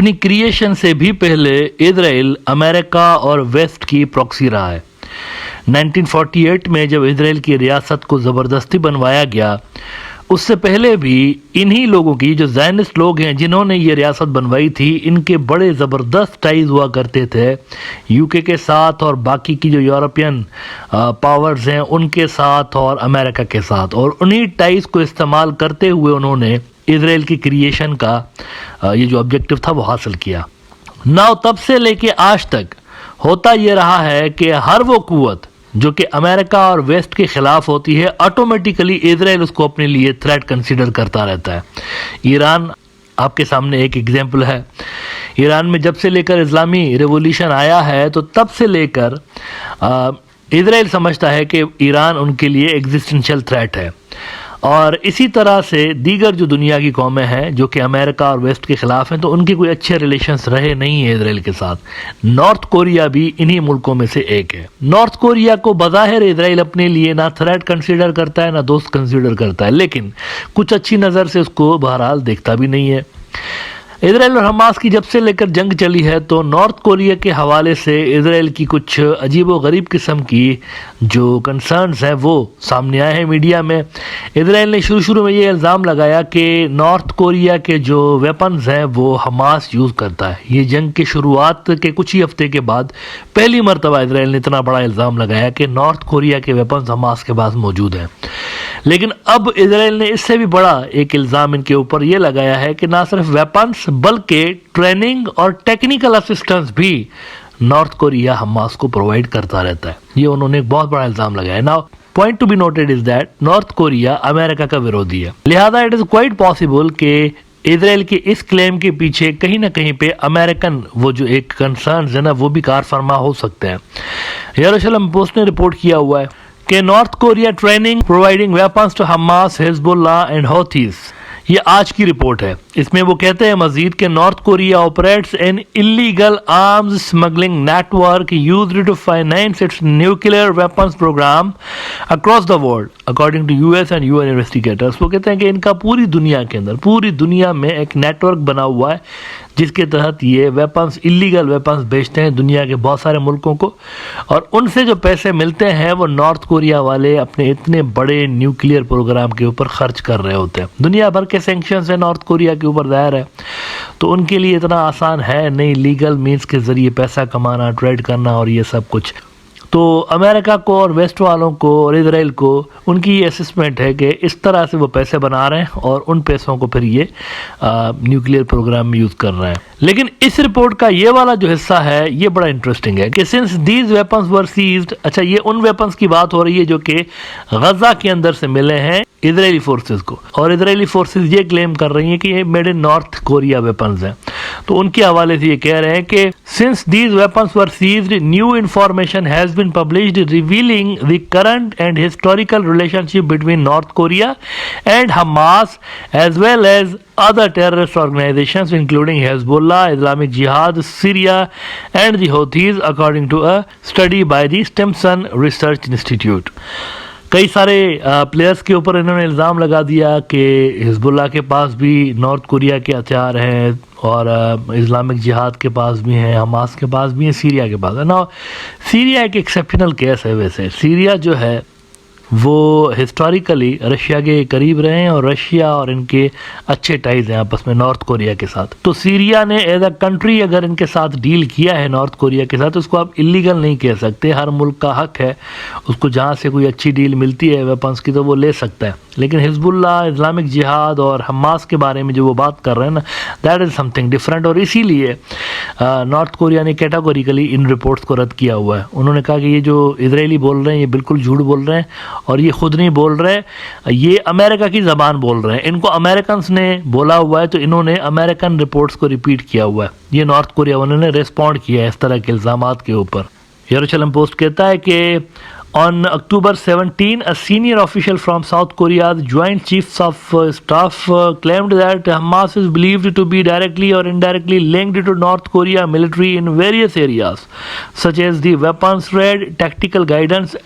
اپنی کریشن سے بھی پہلے اسرائیل امریکہ اور ویسٹ کی پروکسی رہا ہے۔ 1948 میں جب اسرائیل کی ریاست کو زبردستی بنوایا گیا، اس سے پہلے بھی انہی لوگوں کی، جو زائنسٹ لوگ ہیں جنہوں نے یہ ریاست بنوائی تھی، ان کے بڑے زبردست ٹائز ہوا کرتے تھے یو کے ساتھ اور باقی کی جو یورپین پاورز ہیں ان کے ساتھ اور امریکہ کے ساتھ، اور انہی ٹائز کو استعمال کرتے ہوئے انہوں نے اسرائیل کی کریشن کا یہ جو آبجیکٹو تھا وہ حاصل کیا۔ تب سے لے کے آج تک ہوتا یہ رہا ہے کہ ہر وہ قوت جو کہ امریکہ اور ویسٹ کے خلاف ہوتی ہے، آٹومیٹیکلی اسرائیل اس کو اپنے لیے تھریٹ کنسیڈر کرتا رہتا ہے۔ ایران آپ کے سامنے ایک ایگزامپل ہے۔ ایران میں جب سے لے کر اسلامی ریولیوشن آیا ہے تو تب سے لے کر اسرائیل سمجھتا ہے کہ ایران ان کے لیے ایگزسٹنشل تھریٹ ہے، اور اسی طرح سے دیگر جو دنیا کی قومیں ہیں جو کہ امریکہ اور ویسٹ کے خلاف ہیں تو ان کے کوئی اچھے ریلیشنز رہے نہیں ہیں اسرائیل کے ساتھ۔ نارتھ کوریا بھی انہی ملکوں میں سے ایک ہے۔ نارتھ کوریا کو بظاہر اسرائیل اپنے لیے نہ تھریٹ کنسیڈر کرتا ہے نہ دوست کنسیڈر کرتا ہے، لیکن کچھ اچھی نظر سے اس کو بہرحال دیکھتا بھی نہیں ہے۔ اسرائیل اور حماس کی جب سے لے کر جنگ چلی ہے تو نارتھ کوریا کے حوالے سے اسرائیل کی کچھ عجیب و غریب قسم کی جو کنسرنز ہیں وہ سامنے آئے ہیں میڈیا میں۔ اسرائیل نے شروع میں یہ الزام لگایا کہ نارتھ کوریا کے جو ویپنز ہیں وہ حماس یوز کرتا ہے۔ یہ جنگ کے شروعات کے کچھ ہی ہفتے کے بعد پہلی مرتبہ اسرائیل نے اتنا بڑا الزام لگایا کہ نارتھ کوریا کے ویپنز حماس کے پاس موجود ہیں۔ لیکن اب اسرائیل نے اس سے بھی بڑا ایک الزام ان کے اوپر یہ لگایا ہے کہ نہ صرف ویپنز بلکہ ٹریننگ اور ٹیکنیکل اسسٹنس بھی نارتھ کوریا حماس کو پرووائڈ کرتا رہتا ہے۔ یہ انہوں نے ایک بہت بڑا الزام لگایا ہے۔ Point to be noted is that North Korea امریکہ کا ویرودھی ہے، لہذا اٹ از کوائٹ پاسبل کہ اسرائیل کے اس کلیم کے پیچھے کہیں نہ کہیں پہ امریکن وہ جو ایک کنسرنز ہے نا وہ بھی کار فرما ہو سکتے ہیں۔ یروشلم پوسٹ نے رپورٹ کیا ہوا ہے کہ North Korea training providing weapons to Hamas, Hezbollah and ہوتھیز، یہ آج کی رپورٹ ہے۔ اس میں وہ کہتے ہیں مزید کہ North Korea operates an illegal arms smuggling network used to finance its nuclear weapons programme across the world according to U S and U N investigators. وہ کہتے ہیں کہ ان کا پوری دنیا کے اندر، پوری دنیا میں ایک نیٹ ورک بنا ہوا ہے جس کے تحت یہ ویپنز، اللیگل ویپنز بیچتے ہیں دنیا کے بہت سارے ملکوں کو، اور ان سے جو پیسے ملتے ہیں وہ نارتھ کوریا والے اپنے اتنے بڑے نیوکلیئر پروگرام کے اوپر خرچ کر رہے ہوتے ہیں۔ دنیا بھر کے سینکشنز ہیں نارتھ کوریا کے اوپر ظاہر ہے، تو ان کے لیے اتنا آسان ہے نہیں لیگل مینز کے ذریعے پیسہ کمانا، ٹریڈ کرنا اور یہ سب کچھ۔ تو امریکہ کو اور ویسٹ والوں کو اور اسرائیل کو ان کی یہ اسسمنٹ ہے کہ اس طرح سے وہ پیسے بنا رہے ہیں اور ان پیسوں کو پھر یہ نیوکلیئر پروگرام میں یوز کر رہے ہیں۔ لیکن اس رپورٹ کا یہ والا جو حصہ ہے یہ بڑا انٹرسٹنگ ہے کہ since these weapons were seized, اچھا یہ ان ویپنز کی بات ہو رہی ہے جو کہ غزہ کے اندر سے ملے ہیں اسرائیلی فورسز کو، اور اسرائیلی فورسز یہ کلیم کر رہی ہیں کہ یہ made in north Korea weapons ہیں۔ تو ان کے حوالے سے یہ کہہ رہے ہیں کہ since these weapons were seized, new information has been published revealing the current and historical relationship between North Korea and Hamas as well as other terrorist organizations including Hezbollah, Islamic Jihad, Syria and the Houthis according to a study by the Stimson Research Institute۔ کئی سارے players کے اوپر انہوں نے الزام لگا دیا کہ حزب اللہ کے پاس بھی نارتھ کوریا کے ہتھیار ہیں، اور اسلامک جہاد کے پاس بھی ہیں، حماس کے پاس بھی ہیں، سیریا کے پاس ہے نا۔ سیریا ایک ایکسیپشنل کیس ہے۔ ویسے سیریا جو ہے وہ ہسٹوریکلی رشیا کے قریب رہے ہیں، اور رشیا اور ان کے اچھے ٹائز ہیں آپس میں نارتھ کوریا کے ساتھ۔ تو سیریا نے ایز اے کنٹری اگر ان کے ساتھ ڈیل کیا ہے نارتھ کوریا کے ساتھ، اس کو آپ اللیگل نہیں کہہ سکتے۔ ہر ملک کا حق ہے اس کو جہاں سے کوئی اچھی ڈیل ملتی ہے ویپنس کی تو وہ لے سکتا ہے، لیکن حزب اللہ، اسلامک جہاد اور حماس کے بارے میں جو وہ بات کر رہے ہیں نا، that is some thing different. اور اسی لیے نارتھ کوریا نے کیٹاگوریکلی ان رپورٹس کو رد کیا ہوا ہے۔ انہوں نے کہا کہ یہ جو اسرائیلی بول رہے ہیں یہ بالکل جھوٹ بول رہے ہیں، اور یہ خود نہیں بول رہے، یہ امریکہ کی زبان بول رہے ہیں۔ ان کو امریکنز نے بولا ہوا ہے تو انہوں نے امریکن رپورٹس کو ریپیٹ کیا ہوا ہے۔ یہ نارتھ کوریا انہوں نے ریسپونڈ کیا ہے اس طرح کے الزامات کے اوپر۔ یروشلم پوسٹ کہتا ہے کہ On October 17, a senior official from South Korea's Joint Chiefs of Staff claimed that Hamas is believed to be directly or indirectly linked to North Korea military in various areas, such as the weapons trade, tactical guidance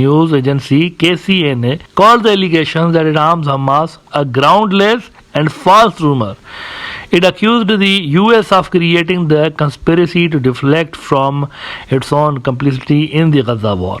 News Agency KCNA called the allegations that it arms Hamas a groundless and false rumor. It accused the US of creating the conspiracy to deflect from its own complicity in the Gaza war.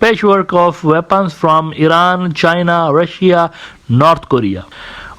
patchwork of weapons from Iran, China, Russia, North Korea.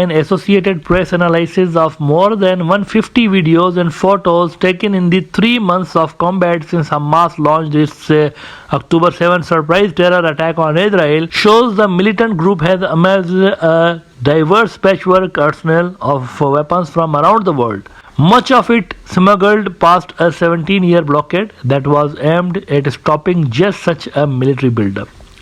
an Associated Press analysis of more than 150 videos and photos taken in the 3 months of combat since Hamas launched its October 7 surprise terror attack on Israel shows the militant group has amassed a diverse patchwork arsenal of weapons from around the world. Much of it smuggled past a 17-year blockade that was aimed at stopping just such a military buildup.